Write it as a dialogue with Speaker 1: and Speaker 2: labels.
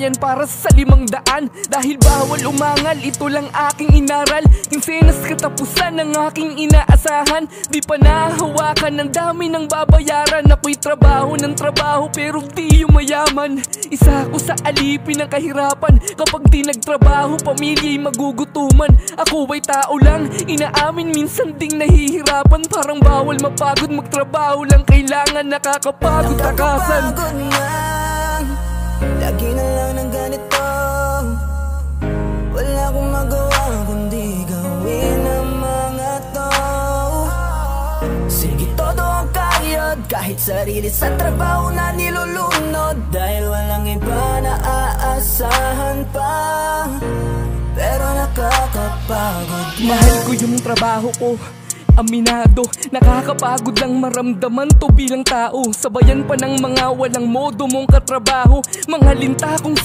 Speaker 1: yan para sa 500. Dahil bawal umangal, ito lang aking inaral. Kinsenas katapusan ng aking inaasahan. Di pa nahahawakan, ang dami ng babayaran. Ako'y trabaho ng trabaho pero di yumayaman. Isa ako sa alipin ng kahirapan. Kapag di nagtrabaho, pamilya'y magugutuman. Ako ay tao lang, inaamin minsan ding nahihirapan. Parang bawal mapagod, magtrabaho lang kailangan. Nakakapagod takasan.
Speaker 2: Nakakapagod na, lagi na lang ng ganito. Wala akong magawa kundi gawin ang mga to. Sige, todo ang kayod, kahit sarili sa trabaho na nilulunod. Dahil walang iba na aasahan pa. Pero nakakapagod na.
Speaker 1: Mahal ko yung trabaho ko, aminado. Nakakapagod lang maramdaman to bilang tao. Sabayan pa ng mga walang modo mong katrabaho. Mga linta kong